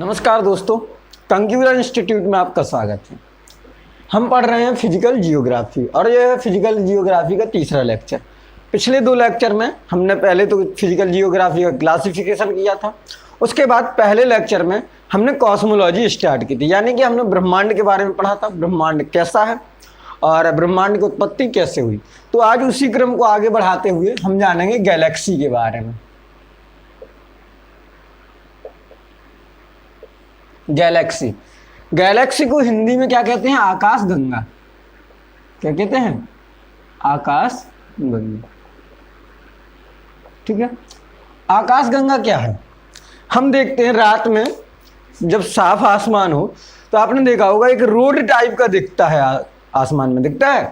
नमस्कार दोस्तों, कंक्यूलर इंस्टीट्यूट में आपका स्वागत है। हम पढ़ रहे हैं फिजिकल जियोग्राफी और यह है फिजिकल जियोग्राफी का तीसरा लेक्चर। पिछले दो लेक्चर में हमने पहले तो फिजिकल जियोग्राफी का क्लासिफिकेशन किया था, उसके बाद पहले लेक्चर में हमने कॉस्मोलॉजी स्टार्ट की थी, यानी कि हमने ब्रह्मांड के बारे में पढ़ा था, ब्रह्मांड कैसा है और ब्रह्मांड की उत्पत्ति कैसे हुई। तो आज उसी क्रम को आगे बढ़ाते हुए हम जानेंगे गैलेक्सी के बारे में। गैलेक्सी, गैलेक्सी को हिंदी में क्या कहते हैं? आकाश गंगा। क्या कहते हैं? आकाश गंगा। ठीक है, आकाश गंगा क्या है? हम देखते हैं रात में जब साफ आसमान हो तो आपने देखा होगा एक रोड टाइप का दिखता है, आसमान में दिखता है।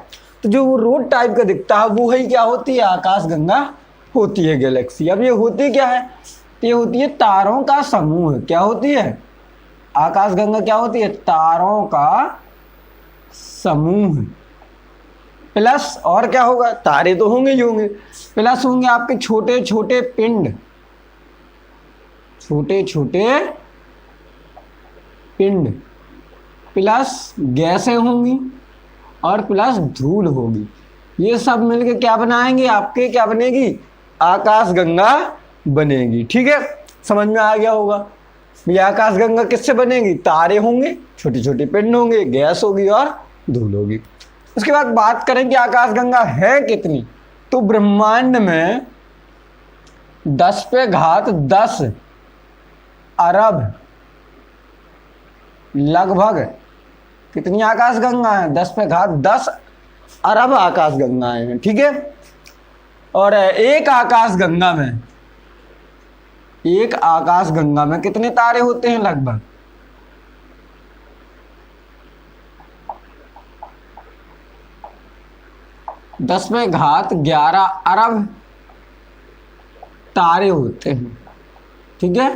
तो जो वो रोड टाइप का दिखता है वो ही क्या होती है? आकाश गंगा होती है गैलेक्सी। अब ये होती क्या है? तो ये होती है तारों का समूह। क्या होती है? आकाश गंगा क्या होती है? तारों का समूह। प्लस और क्या होगा? तारे तो होंगे ही होंगे, प्लस होंगे आपके छोटे छोटे पिंड, छोटे छोटे पिंड, प्लस गैसें होंगी और प्लस धूल होगी। ये सब मिलके क्या बनाएंगे? आपके क्या बनेगी? आकाश गंगा बनेगी। ठीक है, समझ में आ गया होगा। ये आकाश गंगा किससे बनेगी? तारे होंगे, छोटे छोटे पिंड होंगे, गैस होगी और धूल होगी। उसके बाद बात करें कि आकाश गंगा है कितनी, तो ब्रह्मांड में 10⁻10 अरब लगभग कितनी आकाश गंगा है? 10⁻10 अरब आकाश गंगाएं हैं। ठीक है, और एक आकाश गंगा में कितने तारे होते हैं? लगभग 10⁻11 अरब तारे होते हैं। ठीक है,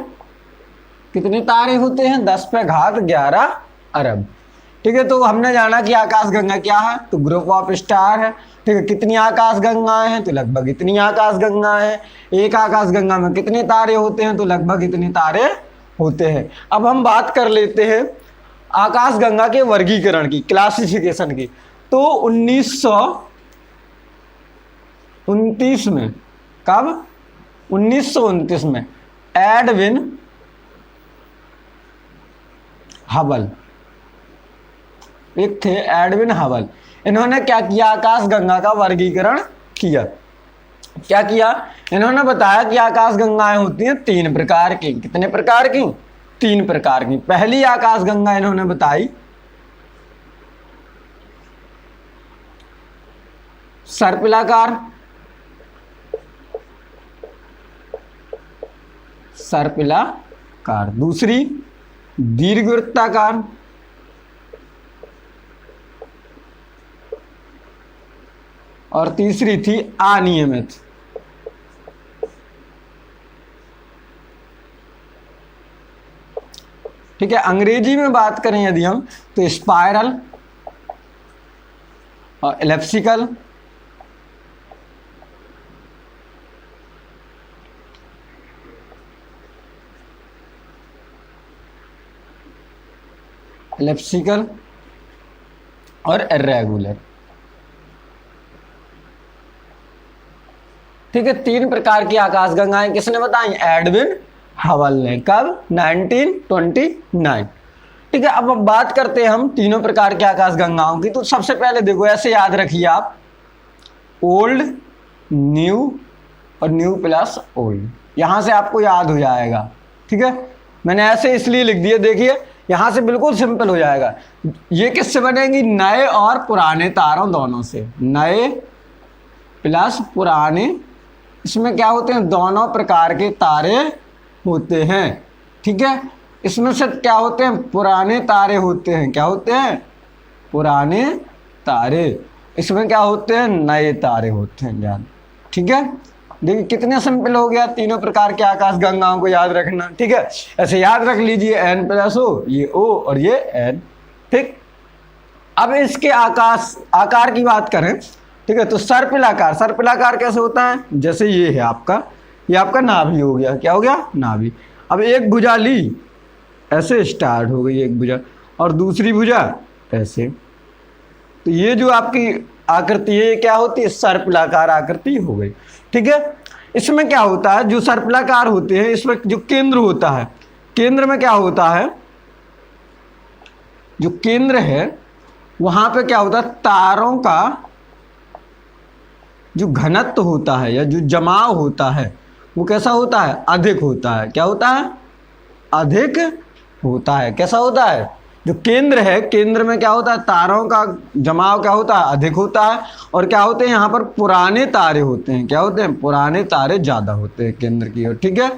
कितने तारे होते हैं? 10⁻11 अरब। ठीक है, तो हमने जाना कि आकाश गंगा क्या है, तो ग्रुप ऑफ स्टार है। ठीक है, कितनी आकाश गंगाएं हैं? तो लगभग इतनी आकाश गंगाएं हैं। एक आकाश गंगा में कितने तारे होते हैं? तो लगभग इतने तारे होते हैं। अब हम बात कर लेते हैं आकाश गंगा के वर्गीकरण की, क्लासिफिकेशन की। तो 1929 में, कब? 1929 में एडविन हबल, एक थे एडविन हबल, इन्होंने क्या किया? आकाश गंगा का वर्गीकरण किया। क्या किया? इन्होंने बताया कि आकाश गंगाएं होती हैं 3 प्रकार की। कितने प्रकार की? 3 प्रकार की। पहली आकाश गंगा इन्होंने बताई सर्पिलाकार, सर्पिलाकार। दूसरी दीर्घवृत्ताकार, और तीसरी थी अनियमित। ठीक है, अंग्रेजी में बात करें यदि हम, तो स्पाइरल और एलिप्सिकल, और इर्रेगुलर। ठीक है, 3 प्रकार की आकाश गंगाएं किसने बताई? एडविन हबल ने। कब? 1929। ठीक है, अब बात करते हैं हम तीनों प्रकार की आकाश गंगाओं की। तो सबसे पहले देखो, ऐसे याद रखिए आप, ओल्ड, न्यू और न्यू प्लस ओल्ड। यहां से आपको याद हो जाएगा। ठीक है, मैंने ऐसे इसलिए लिख दिया, देखिए यहां से बिल्कुल सिंपल हो जाएगा। ये किससे बनेगी? नए और पुराने तारों दोनों से। नए प्लस पुराने, इसमें क्या होते हैं? दोनों प्रकार के तारे होते हैं। ठीक है, इसमें से क्या होते हैं? पुराने तारे होते हैं। क्या होते हैं? पुराने तारे। इसमें क्या होते हैं? नए तारे होते हैं। याद, ठीक है, देखिए कितने सिंपल हो गया तीनों प्रकार के आकाश गंगाओं को याद रखना। ठीक है, ऐसे याद रख लीजिए, N प्लस O, ये O और ये N। ठीक, अब इसके आकार की बात करें, ठीक है, तो सर्पिलाकार, सर्पिलाकार कैसे होता है? जैसे ये है आपका, ये आपका नाभि हो गया। क्या हो गया? नाभि। अब एक भुजा ली, ऐसे स्टार्ट हो गई एक भुजा, और दूसरी भुजा ऐसे। तो ये जो आपकी आकृति है ये क्या होती है, सर्पिलाकार आकृति हो गई। ठीक है, इसमें क्या होता है, जो सर्पिलाकार होते हैं इसमें जो केंद्र होता है, केंद्र में क्या होता है, जो केंद्र है वहां पे क्या होता है, तारों का जो घनत्व होता है या जो जमाव होता है वो कैसा होता है, अधिक होता है। क्या होता है, अधिक होता है। कैसा होता है, जो केंद्र है, केंद्र में क्या होता है, तारों का जमाव क्या होता है, अधिक होता है। और क्या होते हैं यहाँ पर, पुराने तारे होते हैं। क्या होते हैं, पुराने तारे ज्यादा होते हैं केंद्र की ओर। ठीक है,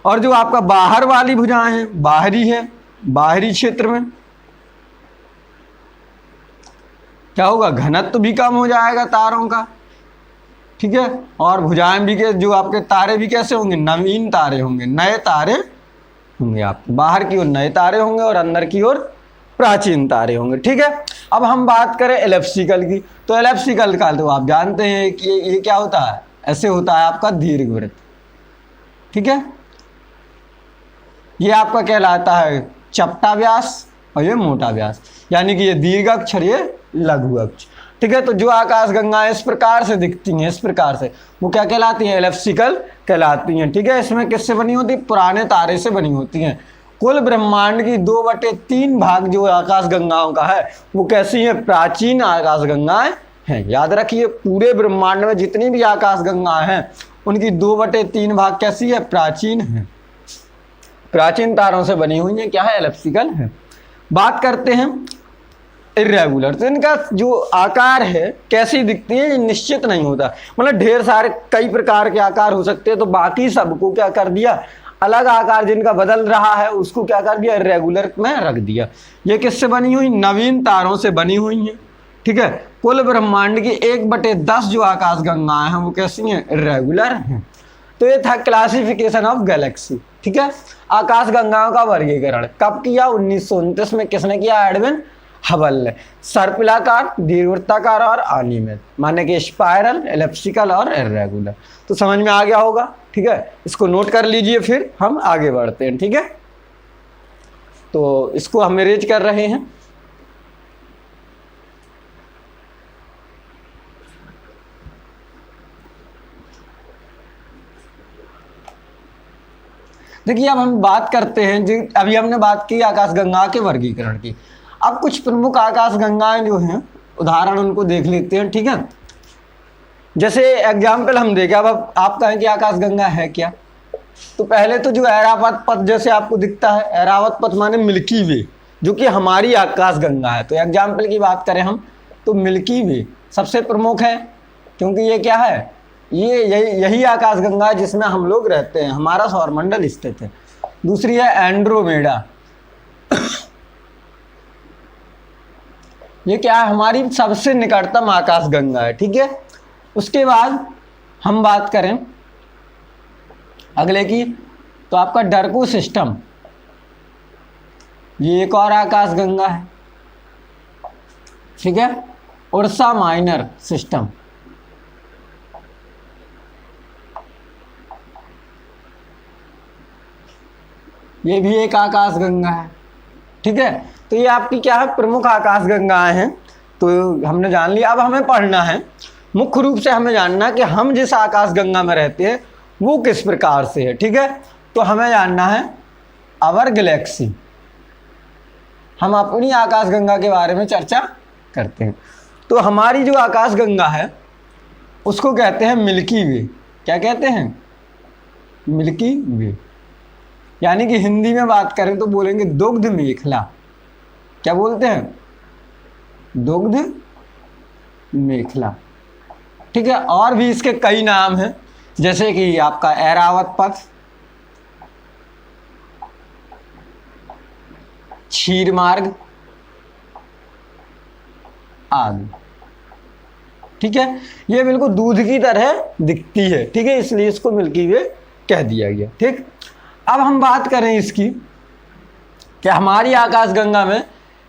और जो आपका बाहर वाली भुजाएं हैं, बाहरी है, बाहरी क्षेत्र में क्या होगा, घनत्व भी कम हो जाएगा तारों का। ठीक है, और भुजाएं भी के जो आपके तारे भी कैसे होंगे, नवीन तारे होंगे, नए तारे होंगे। आप बाहर की ओर नए तारे होंगे और अंदर की ओर प्राचीन तारे होंगे। ठीक है, अब हम बात करें एलिप्टिकल की, तो एलिप्टिकल का तो आप जानते हैं कि ये क्या होता है, ऐसे होता है आपका दीर्घवृत्त। ठीक है, ये आपका कहलाता है चपटा व्यास और ये मोटा व्यास, यानी कि ये दीर्घ अक्ष और ये लघु अक्ष। ठीक है, तो जो आकाशगंगाएं इस प्रकार से दिखती हैं, इस प्रकार से, वो क्या कहलाती हैं, एलिप्टिकल कहलाती हैं। ठीक है, इसमें किससे बनी होती है, पुराने तारे से बनी होती हैं। कुल ब्रह्मांड की 2/3 भाग जो आकाशगंगाओं का है वो कैसी है, प्राचीन आकाशगंगाएं हैं। याद रखिए, पूरे ब्रह्मांड में जितनी भी आकाशगंगाएं हैं उनकी 2/3 भाग कैसी है, प्राचीन है, प्राचीन तारों से बनी हुई है। क्या है, एलिप्टिकल है। बात करते हैं इर्रेगुलर, तो इनका जो आकार है कैसी दिखती है, ये निश्चित नहीं होता। मतलब ढेर सारे कई प्रकार के आकार हो सकते हैं, तो बाकी सबको क्या कर दिया, अलग आकार जिनका बदल रहा है उसको क्या कर दिया, इर्रेगुलर में रख दिया। ये किससे बनी हुई, नवीन तारों से बनी हुई हैं। ठीक है, कुल ब्रह्मांड की 1/10 जो आकाशगंगाएं हैं वो कैसी हैं, इर्रेगुलर हैं। तो ये था क्लासिफिकेशन ऑफ गैलेक्सी। ठीक है, आकाशगंगाओं का वर्गीकरण कब किया, 1929 में। किसने किया, एडविन हबल ने। सर्पिलाकार, दीर्घवृत्ताकार और अनियमित, माने कि स्पाइरल, एलिप्टिकल और इर्रेगुलर। तो समझ में आ गया होगा। ठीक है, इसको नोट कर लीजिए, फिर हम आगे बढ़ते हैं। ठीक है, तो इसको हम अरेंज कर रहे हैं। देखिए, अब हम बात करते हैं जी, अभी हमने बात की आकाशगंगा के वर्गीकरण की। अब कुछ प्रमुख आकाशगंगाएं जो हैं, उदाहरण उनको देख लेते हैं। ठीक है, जैसे एग्जाम्पल हम देखें, अब आप कहें कि आकाशगंगा है क्या, तो पहले तो जो ऐरावत पथ जैसे आपको दिखता है, ऐरावत पथ माने मिल्की वे, जो कि हमारी आकाशगंगा है। तो एग्जाम्पल की बात करें हम, तो मिल्की वे सबसे प्रमुख है, क्योंकि ये क्या है, ये यही आकाशगंगा है जिसमें हम लोग रहते हैं, हमारा सौरमंडल स्थित है। दूसरी है एंड्रोमेडा, ये क्या है, हमारी सबसे निकटतम आकाशगंगा है। ठीक है, उसके बाद हम बात करें अगले की, तो आपका डर्को सिस्टम, ये एक और आकाशगंगा है। ठीक है, उर्सा माइनर सिस्टम, ये भी एक आकाशगंगा है। ठीक है, तो ये आपकी क्या है, प्रमुख आकाशगंगाएं हैं। तो हमने जान लिया। अब हमें पढ़ना है, मुख्य रूप से हमें जानना कि हम जिस आकाशगंगा में रहते हैं वो किस प्रकार से है। ठीक है, तो हमें जानना है आवर गैलेक्सी। हम अपनी आकाशगंगा के बारे में चर्चा करते हैं। तो हमारी जो आकाशगंगा है उसको कहते हैं मिल्की वे। क्या कहते हैं, मिल्की वे, यानी कि हिंदी में बात करें तो बोलेंगे दुग्ध मेखला। क्या बोलते हैं, दुग्ध मेखला। ठीक है, और भी इसके कई नाम हैं, जैसे कि आपका ऐरावत पथ, क्षीर मार्ग आदि। ठीक है, ये बिल्कुल दूध की तरह दिखती है। ठीक है, इसलिए इसको मिल्की वे कह दिया गया। ठीक, अब हम बात करें इसकी कि हमारी आकाशगंगा में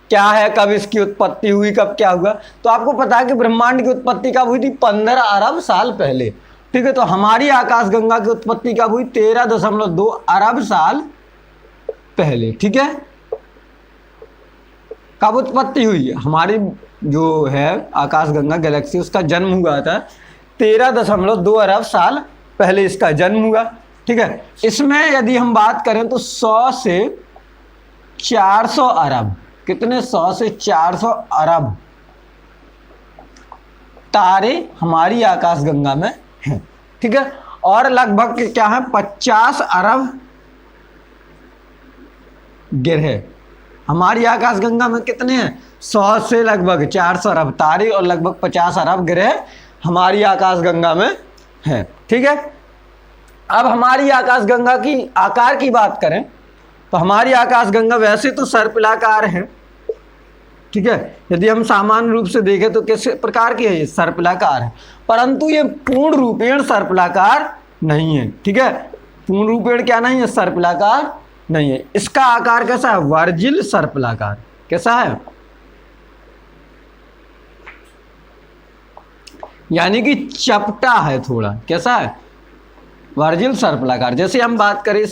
क्या है, कब इसकी उत्पत्ति हुई, कब क्या हुआ। तो आपको पता है कि ब्रह्मांड की उत्पत्ति कब हुई थी, 15 अरब साल पहले। ठीक है, तो हमारी आकाशगंगा की उत्पत्ति कब हुई, 13.2 अरब साल पहले। ठीक है, कब उत्पत्ति हुई? हमारी जो है आकाशगंगा गैलेक्सी, उसका जन्म हुआ था 13.2 अरब साल पहले इसका जन्म हुआ। ठीक है, इसमें यदि हम बात करें तो 100 से 400 अरब, कितने? 100 से 400 अरब तारे हमारी आकाशगंगा में हैं। ठीक है, और लगभग क्या है, 50 अरब ग्रह हमारी आकाशगंगा में। कितने हैं? 100 से लगभग 400 अरब तारे और लगभग 50 अरब ग्रह हमारी आकाशगंगा में हैं। ठीक है, अब हमारी आकाशगंगा की आकार की बात करें तो हमारी आकाशगंगा वैसे तो सर्पिलाकार है। ठीक है, यदि हम सामान्य रूप से देखें तो किस प्रकार की है? ये सर्पिलाकार है, परंतु ये पूर्ण रूपेण सर्पिलाकार नहीं है। ठीक है, पूर्ण रूपेण क्या नहीं है? सर्पिलाकार नहीं है। इसका आकार कैसा है? वर्जिल सर्पिलाकार। कैसा है? यानी कि चपटा है थोड़ा। कैसा है? वर्जिल सर्पिलाकार। जैसे हम बात करें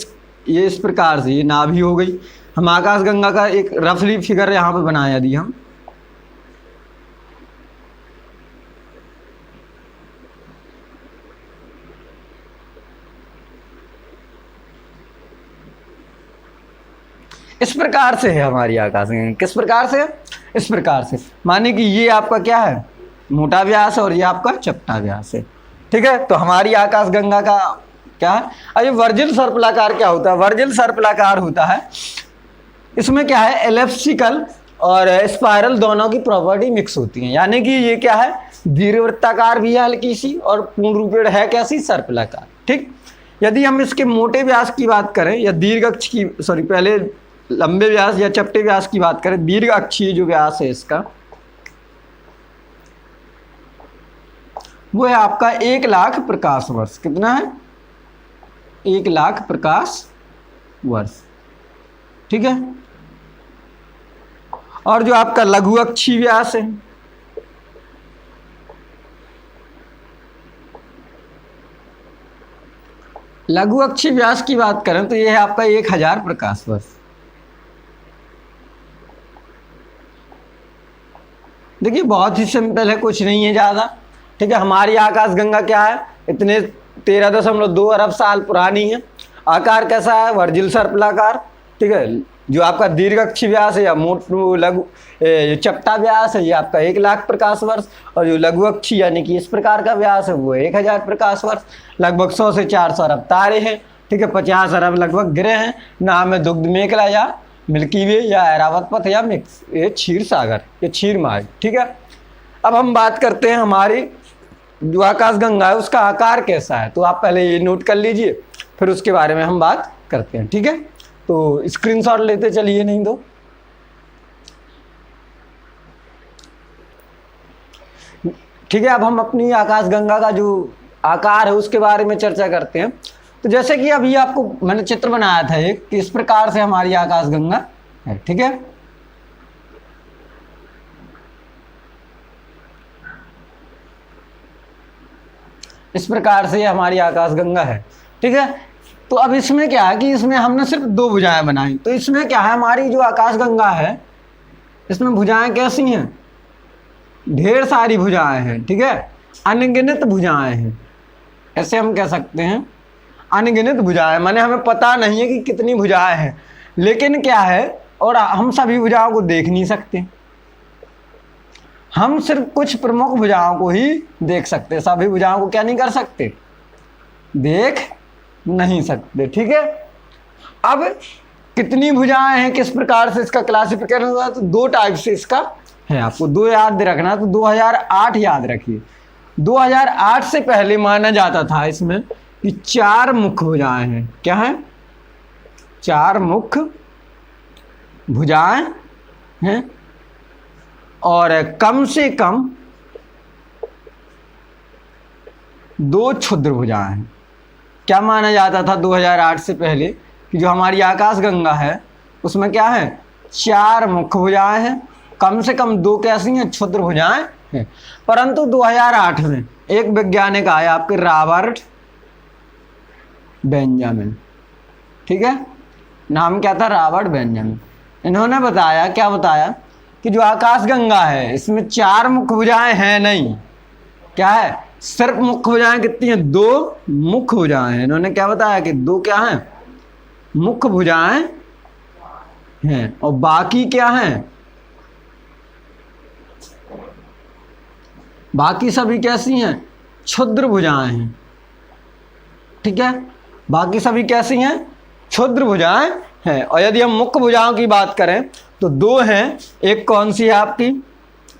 ये इस प्रकार से, ये नाभि हो गई। हम आकाशगंगा का एक रफली फिगर यहाँ पे बनाया दी हम। इस प्रकार से है हमारी आकाशगंगा। किस प्रकार से? इस प्रकार से। माने कि ये आपका क्या है? मोटा व्यास है और ये आपका चपटा व्यास है। ठीक है, तो हमारी आकाशगंगा का क्या है? अरे वर्जिल सर्पिलाकार क्या होता है? वर्जिल सर्पिलाकार होता है, इसमें क्या है? एलिप्टिकल और स्पाइरल दोनों की प्रॉपर्टी मिक्स होती है। यानी कि ये क्या है? दीर्घवृत्ताकार भी है हल्की सी, और पूर्ण रूपेण है कैसी? सर्पिलाकार। ठीक, यदि हम इसके मोटे व्यास की बात करें या दीर्घ अक्ष की, सॉरी पहले लंबे व्यास या चपटे व्यास की बात करें, दीर्घ अक्षीय जो व्यास है इसका, वो है आपका 1,00,000 प्रकाश वर्ष। कितना है? 1,00,000 प्रकाश वर्ष। ठीक है, और जो आपका लघु अक्षीय व्यास है, लघु अक्षीय व्यास की बात करें तो यह है आपका 1,000 प्रकाश वर्ष। देखिए बहुत ही सिंपल है, कुछ नहीं है ज़्यादा। ठीक है, हमारी आकाशगंगा क्या है? इतने 13.2 अरब साल पुरानी है। आकार कैसा है? वर्जिल सर्पिलाकार। ठीक है, जो आपका दीर्घ अक्षीय व्यास है या मोटू लघु चपटा व्यास है, ये आपका 1,00,000 प्रकाश वर्ष, और जो लघु अक्षीय यानी कि इस प्रकार का व्यास है वो 1,000 प्रकाश वर्ष। लगभग 100 से 400 अरब तारे हैं। ठीक है, 50 अरब लगभग ग्रह हैं। नाम है दुग्ध मेखला या मिल्की वे या ऐरावत पथ या मिक्स, ये क्षीर सागर, ये क्षीर मार्ग। ठीक है, अब हम बात करते हैं हमारी जो आकाशगंगा है उसका आकार कैसा है। तो आप पहले ये नोट कर लीजिए, फिर उसके बारे में हम बात करते हैं। ठीक है, तो स्क्रीनशॉट लेते चलिए, नहीं तो ठीक है। अब हम अपनी आकाशगंगा का जो आकार है उसके बारे में चर्चा करते हैं। तो जैसे कि अभी आपको मैंने चित्र बनाया था एक, कि इस प्रकार से हमारी आकाशगंगा है। ठीक है, इस प्रकार से हमारी आकाशगंगा है। ठीक है, तो अब इसमें क्या है कि इसमें हमने सिर्फ 2 भुजाएं बनाई। तो इसमें क्या है, हमारी जो आकाशगंगा है इसमें भुजाएं कैसी हैं? ढेर सारी भुजाएं हैं। ठीक है, अनगिनत भुजाएं हैं, ऐसे हम कह सकते हैं। अनगिनत भुजाएं माने हमें पता नहीं है कि कितनी भुजाएं हैं, लेकिन क्या है, और हम सभी भुजाओं को देख नहीं सकते। हम सिर्फ कुछ प्रमुख भुजाओं को ही देख सकते, सभी भुजाओं को क्या नहीं कर सकते? देख नहीं सकते। ठीक है, अब कितनी भुजाएं हैं, किस प्रकार से इसका क्लासिफिकेशन होता है? तो 2 टाइप से इसका है। आपको 2 याद रखना, तो 2008 याद रखिए। 2008 से पहले माना जाता था इसमें कि 4 मुख्य भुजाएं हैं। क्या है? 4 मुख्य भुजाएं हैं और कम से कम 2 क्षुद्र भुजाएं हैं। क्या माना जाता था 2008 से पहले कि जो हमारी आकाशगंगा है उसमें क्या है? 4 मुख्य भुजाएं हैं, कम से कम 2 कैसी हैं? क्षुद्र भुजाएं हैं। परंतु 2008 में एक वैज्ञानिक आया, आपके रॉबर्ट बेंजामिन। ठीक है, नाम क्या था, रॉबर्ट बेंजामिन। इन्होंने बताया, क्या बताया कि जो आकाशगंगा है इसमें 4 मुख्य भुजाएं हैं नहीं। क्या है, सिर्फ मुख्य भुजाएं कितनी हैं, 2 मुख्य भुजाएं हैं। इन्होंने क्या बताया कि 2 क्या हैं, मुख्य भुजाएं हैं, और बाकी क्या हैं, बाकी सभी कैसी हैं, क्षुद्र भुजाएं हैं। ठीक है, बाकी सभी कैसी हैं, क्षुद्र भुजाएं हैं। और यदि हम मुख्य भुजाओं की बात करें तो 2 हैं। एक कौन सी है आपकी,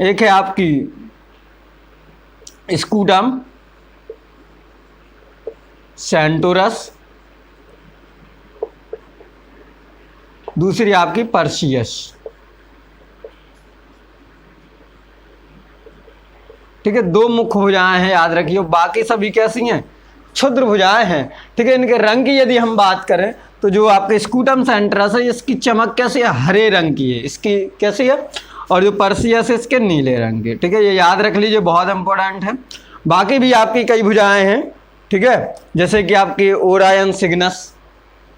एक है आपकी स्कूटम सेंटोरस, दूसरी आपकी पर्सियस। ठीक है, 2 मुख्य भुजाएं हैं, याद रखिए। बाकी सभी कैसी हैं, क्षुद्र भुजाएं हैं। ठीक है, इनके रंग की यदि हम बात करें तो जो आपके स्कूटम सेंटरस है इसकी चमक कैसी है, हरे रंग की है, इसकी कैसी है, और जो पर्सियस है इसके नीले रंग की। ठीक है, ये याद रख लीजिए, बहुत इंपॉर्टेंट है। बाकी भी आपकी कई भुजाएं हैं। ठीक है, जैसे कि आपकी ओरायन सिग्नस,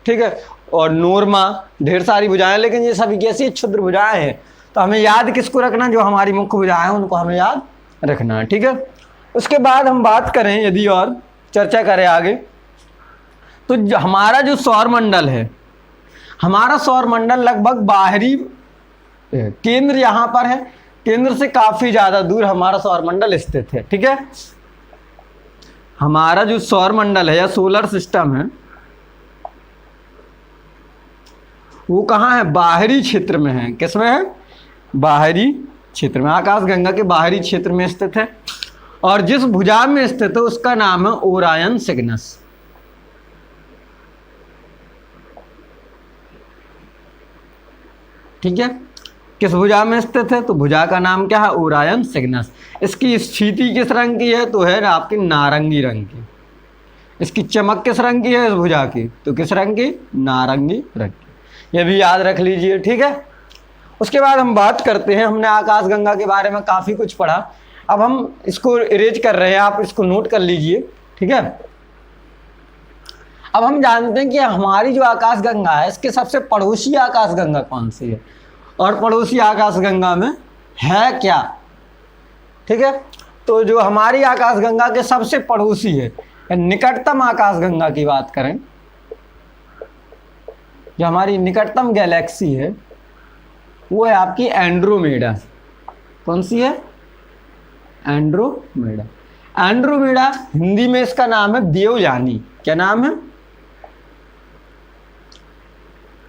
ठीक है, और नोर्मा, ढेर सारी भुजाएं, लेकिन ये सभी कैसी क्षुद्र भुजाएं हैं। तो हमें याद किसको रखना, जो हमारी मुख्य भुजाएं हैं उनको हमें याद रखना है। ठीक है, उसके बाद हम बात करें, यदि और चर्चा करें आगे, तो हमारा जो सौर मंडल है, हमारा सौर मंडल लगभग बाहरी केंद्र यहाँ पर है, केंद्र से काफी ज्यादा दूर हमारा सौर मंडल स्थित है। ठीक है, हमारा जो सौर मंडल है या सोलर सिस्टम है वो कहाँ है, बाहरी क्षेत्र में है। किस में है, बाहरी क्षेत्र में, आकाशगंगा के बाहरी क्षेत्र में स्थित है। और जिस भुजा में स्थित है उसका नाम है ओरायन सिग्नस। ठीक है, किस भुजा में स्थित है, तो भुजा का नाम क्या है, ओरायन सिग्नस। इसकी स्थिति किस रंग की है, तो है आपकी नारंगी रंग की। इसकी चमक किस रंग की है इस भुजा की, तो किस रंग की, नारंगी रंग की। ये भी याद रख लीजिए। ठीक है, उसके बाद हम बात करते हैं, हमने आकाशगंगा के बारे में काफ़ी कुछ पढ़ा, अब हम इसको इरेज कर रहे हैं, आप इसको नोट कर लीजिए। ठीक है, अब हम जानते हैं कि हमारी जो आकाशगंगा है इसके सबसे पड़ोसी आकाशगंगा कौन सी है, और पड़ोसी आकाशगंगा में है क्या। ठीक है, तो जो हमारी आकाशगंगा के सबसे पड़ोसी है, निकटतम आकाशगंगा की बात करें, जो हमारी निकटतम गैलेक्सी है वो है आपकी एंड्रोमेडा। कौन सी है, एंड्रोमेडा। एंड्रोमेडा हिंदी में इसका नाम है देवयानी। क्या नाम है,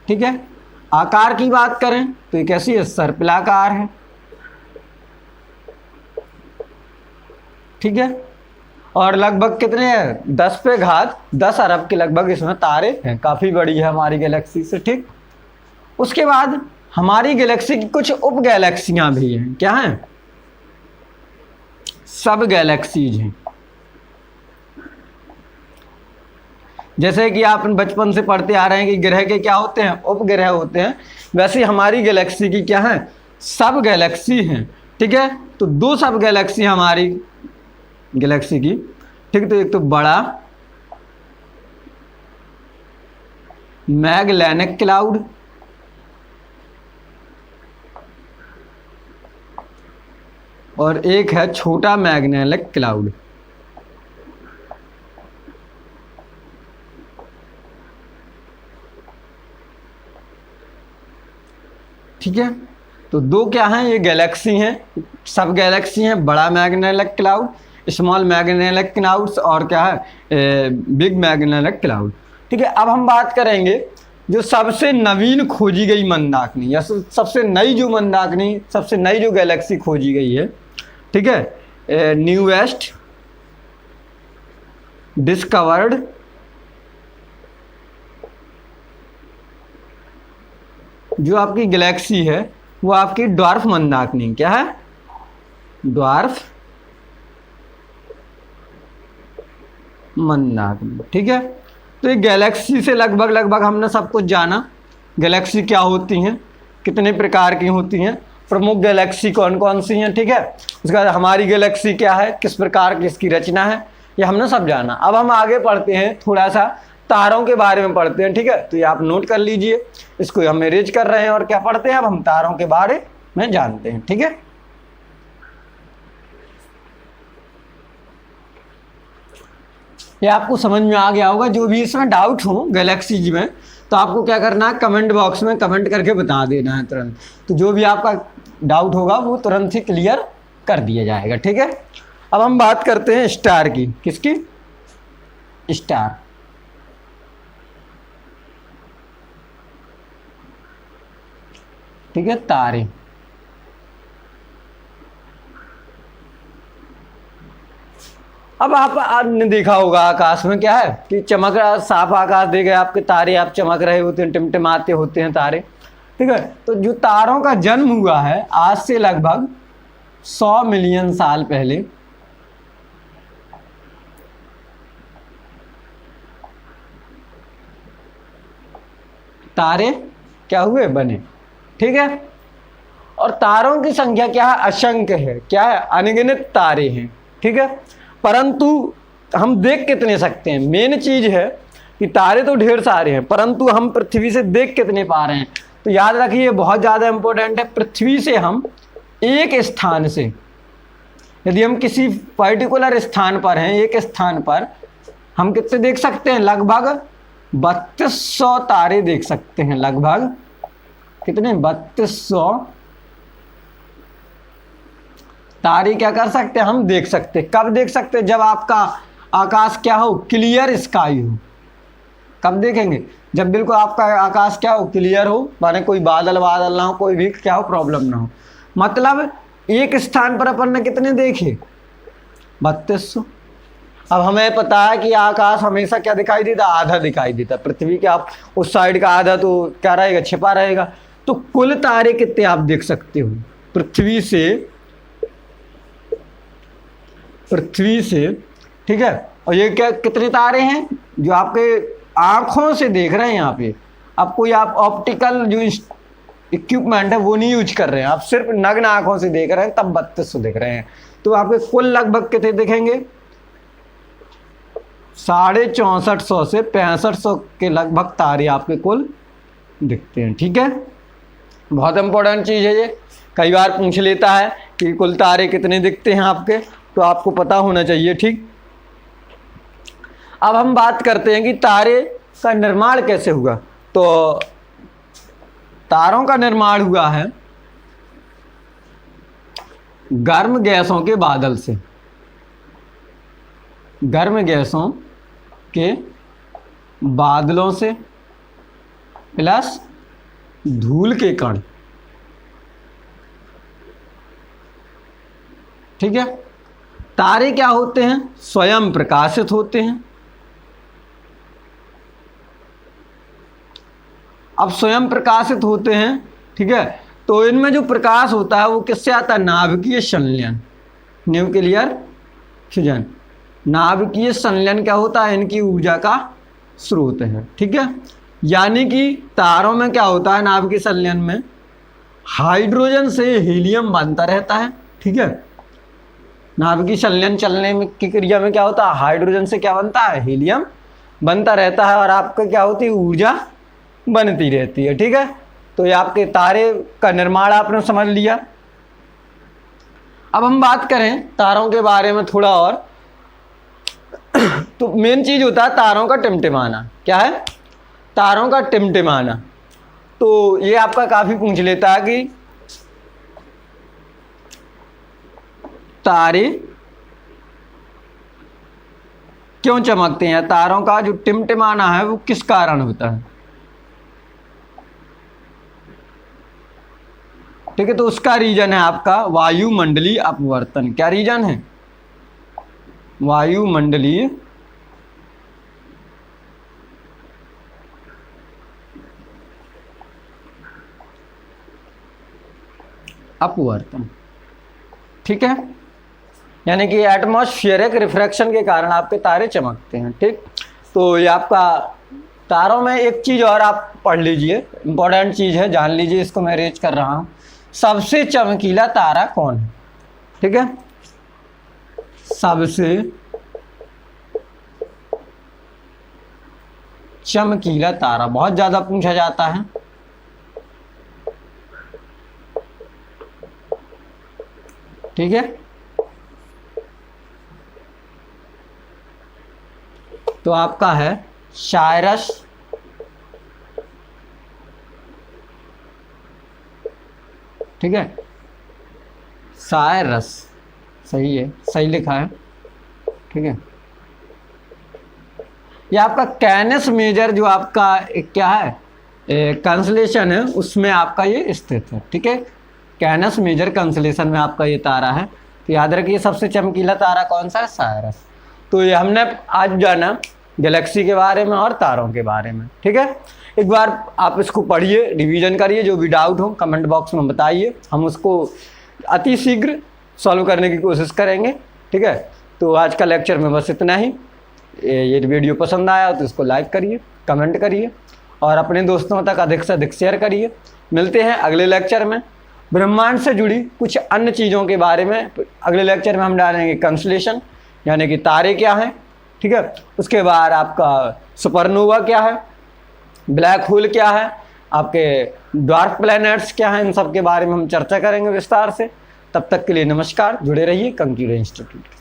ठीक है। आकार की बात करें तो ये कैसी है, सर्पिलाकार है। ठीक है, और लगभग कितने हैं, 10 अरब के लगभग इसमें तारे हैं, काफी बड़ी है हमारी गैलेक्सी से। ठीक, उसके बाद हमारी गैलेक्सी की कुछ उप गैलेक्सियां भी हैं। क्या हैं, सब गैलेक्सीज हैं। जैसे कि आप बचपन से पढ़ते आ रहे हैं कि ग्रह के क्या होते हैं, उपग्रह होते हैं, वैसे हमारी गैलेक्सी की क्या है, सब गैलेक्सी हैं। ठीक है, तो 2 सब गैलेक्सी हमारी गैलेक्सी की। ठीक, तो एक तो बड़ा मैगेलेनिक क्लाउड, और एक है छोटा मैगेलेनिक क्लाउड। ठीक है, तो 2 क्या हैं, ये गैलेक्सी हैं, सब गैलेक्सी हैं, बड़ा मैगेलेनिक क्लाउड, स्मॉल मैगेलेनिक क्लाउड्स, और क्या है, बिग मैगेलेनिक क्लाउड। ठीक है, अब हम बात करेंगे जो सबसे नवीन खोजी गई मंदाकिनी, या सबसे नई जो मंदाकिनी, सबसे नई जो गैलेक्सी खोजी गई है। ठीक है, न्यूएस्ट डिस्कवर्ड जो आपकी गैलेक्सी है वो आपकी ड्वार्फ मंदाकिनी। क्या है, ड्वार्फ मंदाकिनी। ठीक है, तो ये गैलेक्सी से लगभग हमने सब कुछ जाना, गैलेक्सी क्या होती हैं, कितने प्रकार की होती हैं, प्रमुख गैलेक्सी कौन कौन सी हैं। ठीक है, उसके बाद हमारी गैलेक्सी क्या है, किस प्रकार की इसकी रचना है, ये हमने सब जाना। अब हम आगे पढ़ते हैं थोड़ा सा तारों के बारे में पढ़ते हैं, ठीक है। तो ये आप नोट कर लीजिए, इसको हम अरेंज कर रहे हैं और क्या पढ़ते हैं, अब हम तारों के बारे में जानते हैं, ठीक है। ये आपको समझ में आ गया होगा। जो भी इसमें डाउट हो गैलेक्सीज में, तो आपको क्या करना है, कमेंट बॉक्स में कमेंट करके बता देना है तुरंत। तो जो भी आपका डाउट होगा वो तुरंत ही क्लियर कर दिया जाएगा, ठीक है। अब हम बात करते हैं स्टार की। किसकी? स्टार। ठीक है, तारे। अब आपने देखा होगा आकाश में क्या है कि चमक रहा, साफ आकाश देख गए आपके तारे, आप चमक रहे होते हैं, टिमटिमाते होते हैं तारे, ठीक है। तो जो तारों का जन्म हुआ है आज से लगभग 100 मिलियन साल पहले, तारे क्या हुए, बने, ठीक है। और तारों की संख्या क्या है, असंख्य है, क्या है, अनगिनत तारे हैं, ठीक है। परंतु हम देख कितने सकते हैं, मेन चीज है कि तारे तो ढेर सारे हैं, परंतु हम पृथ्वी से देख कितने पा रहे हैं। तो याद रखिए, बहुत ज़्यादा इंपॉर्टेंट है। पृथ्वी से हम एक स्थान से, यदि हम किसी पर्टिकुलर स्थान पर हैं, एक स्थान पर हम कितने देख सकते हैं, लगभग 3200 तारे देख सकते हैं। लगभग कितने, 3200 तारे क्या कर सकते हैं, हम देख सकते हैं। कब देख सकते हैं, जब आपका आकाश क्या हो, क्लियर स्काई हो। कब देखेंगे, जब बिल्कुल आपका आकाश क्या हो, क्लियर हो, माने कोई बादल वादल ना हो, कोई भी क्या हो, प्रॉब्लम ना हो। मतलब एक स्थान पर अपन ने कितने देखे, 3200। अब हमें पता है कि आकाश हमेशा क्या दिखाई देता, आधा दिखाई देता। पृथ्वी के आप उस साइड का आधा तो क्या रहेगा, छिपा रहेगा। तो कुल तारे कितने आप देख सकते हो पृथ्वी से, ठीक है। और ये क्या, कितने तारे हैं जो आपके आंखों से देख रहे हैं यहाँ पे। अब कोई आप ऑप्टिकल जो इक्विपमेंट है वो नहीं यूज कर रहे हैं, आप सिर्फ नग्न आंखों से देख रहे हैं, तब 3200 देख रहे हैं। तो आपके कुल लगभग कितने दिखेंगे, 6450 से 6500 के लगभग तारे आपके कुल दिखते हैं, ठीक है। बहुत इंपॉर्टेंट चीज़ है ये, कई बार पूछ लेता है कि कुल तारे कितने दिखते हैं आपके, तो आपको पता होना चाहिए, ठीक। अब हम बात करते हैं कि तारे का निर्माण कैसे हुआ। तो तारों का निर्माण हुआ है गर्म गैसों के बादल से, गर्म गैसों के बादलों से प्लस धूल के कण, ठीक है। तारे क्या होते हैं, स्वयं प्रकाशित होते हैं। अब स्वयं प्रकाशित होते हैं, ठीक है। तो इनमें जो प्रकाश होता है वो किससे आता है, नाभिकीय संलयन, न्यूक्लियर फ्यूजन। नाभिकीय संलयन क्या होता है, इनकी ऊर्जा का स्रोत है, ठीक है। यानी कि तारों में क्या होता है, नाभिकीय संलयन में हाइड्रोजन से हीलियम बनता रहता है, ठीक है। नाभिकीय संलयन चलने में की क्रिया में क्या होता है, हाइड्रोजन से क्या बनता है, हीलियम बनता रहता है, और आपका क्या होती है, ऊर्जा बनती रहती है, ठीक है। तो ये आपके तारे का निर्माण आपने समझ लिया। अब हम बात करें तारों के बारे में थोड़ा और, तो मेन चीज होता है तारों का टिमटिमाना। क्या है, तारों का टिमटिमाना। तो ये आपका काफी पूछ लेता है कि तारे क्यों चमकते हैं, तारों का जो टिमटिमाना है वो किस कारण होता है, ठीक है। तो उसका रीजन है आपका वायुमंडलीय अपवर्तन। क्या रीजन है, वायुमंडलीय अपवर्तन, ठीक है। यानी कि एटमॉस्फेरिक रिफ्रैक्शन के कारण आपके तारे चमकते हैं, ठीक। तो ये आपका तारों में एक चीज और आप पढ़ लीजिए, इंपॉर्टेंट चीज है, जान लीजिए, इसको मैं रेज कर रहा हूं। सबसे चमकीला तारा कौन है, ठीक है। सबसे चमकीला तारा बहुत ज्यादा पूछा जाता है। ठीक है, तो आपका है साइरस। ठीक है, साइरस सही है, सही लिखा है। ठीक है, ये आपका कैनस मेजर जो आपका एक क्या है कंसलेशन है, उसमें आपका ये स्थित है। ठीक है, कैनस मेजर कंसलेशन में आपका ये तारा है। तो याद रखिए सबसे चमकीला तारा कौन सा है, साइरस। तो ये हमने आज जाना गैलेक्सी के बारे में और तारों के बारे में। ठीक है, एक बार आप इसको पढ़िए, रिवीजन करिए, जो भी डाउट हो कमेंट बॉक्स में बताइए, हम उसको अति शीघ्र सॉल्व करने की कोशिश करेंगे। ठीक है, तो आज का लेक्चर में बस इतना ही। ये वीडियो पसंद आया तो इसको लाइक करिए, कमेंट करिए और अपने दोस्तों तक अधिक से अधिक शेयर करिए। मिलते हैं अगले लेक्चर में ब्रह्मांड से जुड़ी कुछ अन्य चीज़ों के बारे में। अगले लेक्चर में हम डालेंगे कंस्टेलेशन यानी कि तारे क्या हैं। ठीक है, उसके बाद आपका सुपरनोवा क्या है, ब्लैक होल क्या है, आपके डार्क प्लैनेट्स क्या हैं, इन सब के बारे में हम चर्चा करेंगे विस्तार से। तब तक के लिए नमस्कार, जुड़े रहिए कंप्यूटर इंस्टीट्यूट।